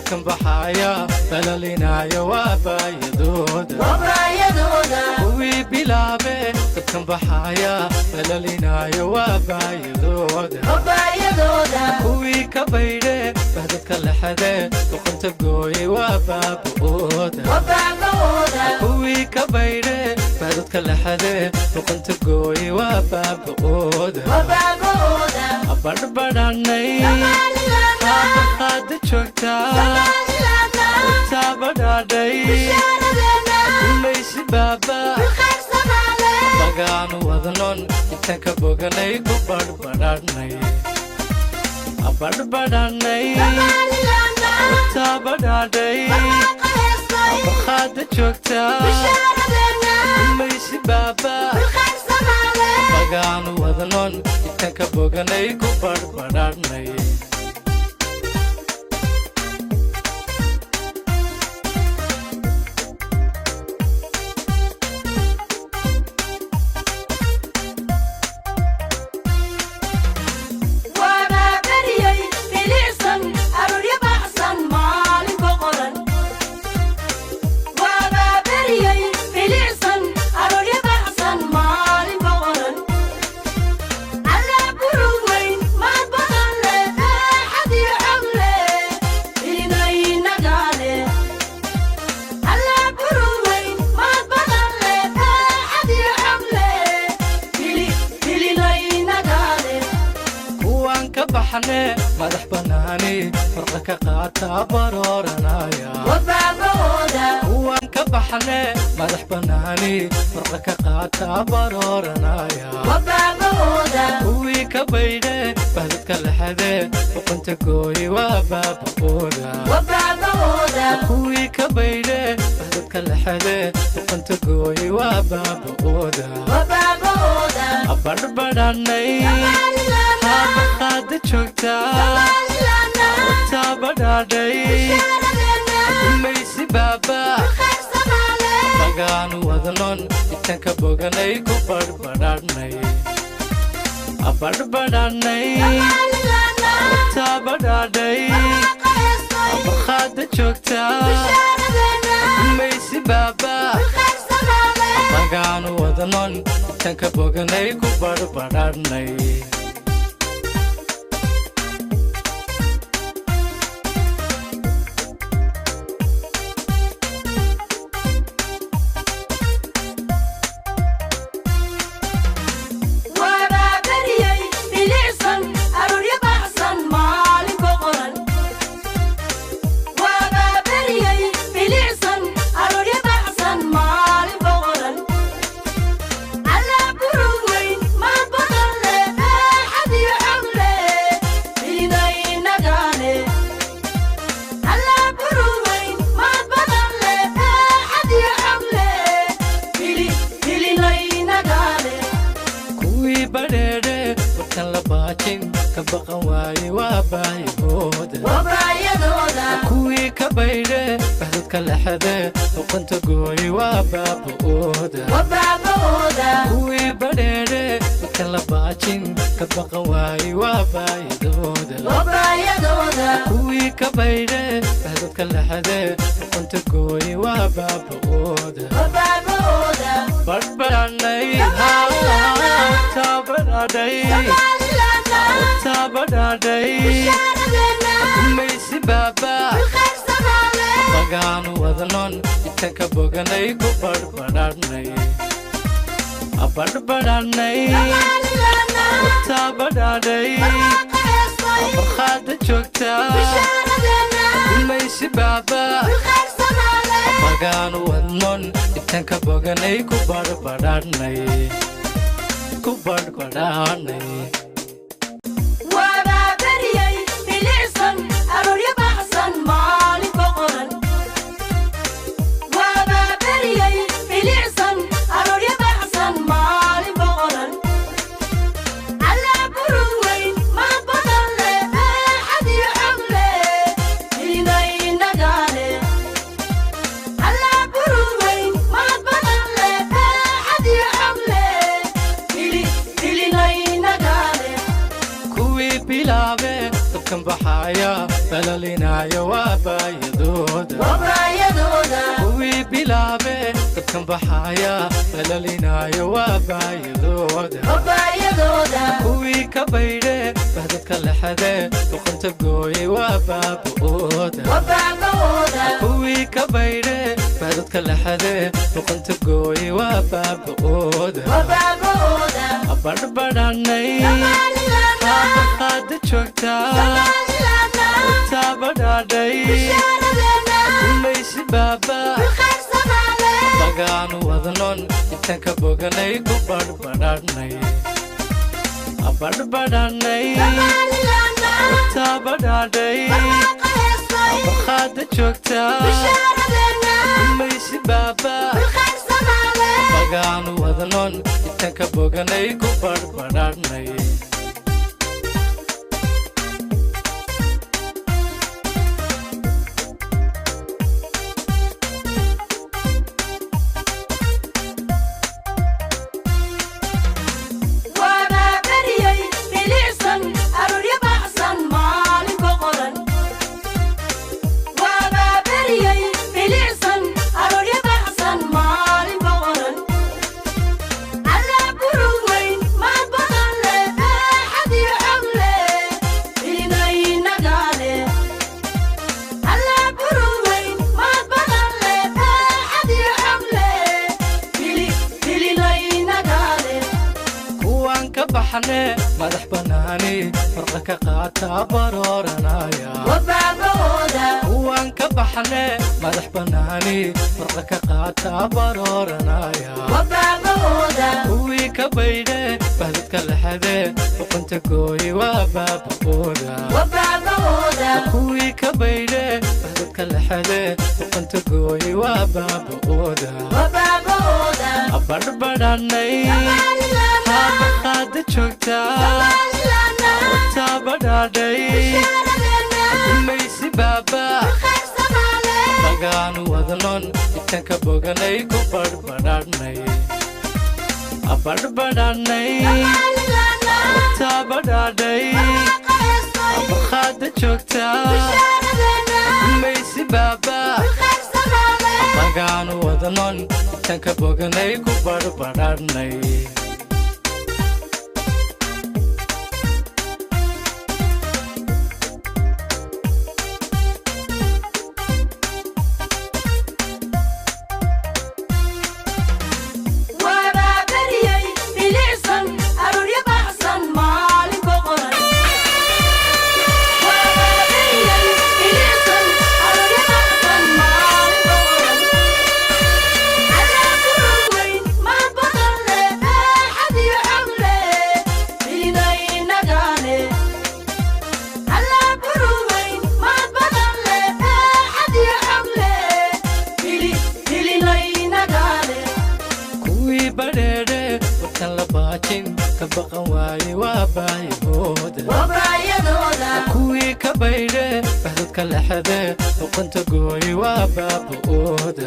dadkan baxaya balalinayo waabayadooda kuwii bilaabe dadkan baxaya balalinayo waabayadooda kuwii ka baydhe bahdadka lexade doqonta gooye waabaaba'ooda kuwii ka baydhe bahdadka lexade doqonta gooye waabaaba'ooda abarbadhanay qaada joogtaa taabadhaadhay umaysi baaba magaanu wadnon intaan ka boganay ku barbadhanay abarbadhanay taabadhaadhay qaada joogtaa umaysi baaba magaanu wadnon intaan ka boganay ku barbadhanay madax banaani farqa ka qaata barooranaya kuwan ka baxne madax banaani farqa ka qaata barooranaya kuwii ka baydhe bahdadka lexade doqonta gooye waabaaba'ooda kuwii ka baydhe bahdadka lexade doqonta gooye waabaaba'ooda abarbadhanay qaada joogtaa taabadhaadhay umaysi baaba magaanu wadnon intaan ka boganay ku barbadhanay abarbadhanay taabadhaadhay qaada joogtaa umaysi baaba magaanu wadnon intaan ka boganay ku barbadhanay kabaqan waaye waabayadooda kuwii ka baydhe bahdadka lexade doqonta gooye waabaaba'ooda kuwii badheedhe dadkan la baajin kabaqan waaye waabayadooda kuwii ka baydhe bahdadka lexade doqonta gooye waabaaba'ooda barbadhanay taabadhaadhay taabadhaadhay umaysi baaba magaanu wadnon intaan ka boganay ku barbadhanay abarbadhanay taabadhaadhay qaada joogtaa umaysi baaba magaanu wadnon intaan ka boganay ku barbadhanay ku barbadhanay كم بحايا balalinayo waabayadooda kuwii bilaabe dadkan baxaya balalinayo waabayadooda kuwii ka baydhe bahdadka lexade boqonta gooye waabaaba'ooda kuwii ka baydhe bahdadka lexade boqonta gooye waabaaba'ooda abarbadhanay qaada joogtaa tabadhaadhay umaysi baaba bagaanu wadnon intaan ka boganay ku barbadhanay abarbadhanay tabadhaadhay qaada joogtaa umaysi baaba bagaanu wadnon intaan ka boganay ku barbadhanay madax banaani farqa ka qaata barooranaya kuwaan ka baxne madax banaani farqa ka qaata barooranaya kuwii ka baydhe bahdadka lexade boqonta gooye waabaaba'ooda kuwii ka baydhe bahdadka lexade boqonta gooye waabaaba'ooda abarbadhanay qaada joogtaa tabadhaadhay umaysi baaba bagaanu wadnon intaan ka boganay ku barbadhanay abarbadhanay tabadhaadhay qaada joogtaa umaysi baaba bagaanu wadnon intaan ka boganay ku barbadhanay kabaqan waaye waabayadooda kuwii ka baydhe bahdadka lexade boqonta gooye waabaaba'ooda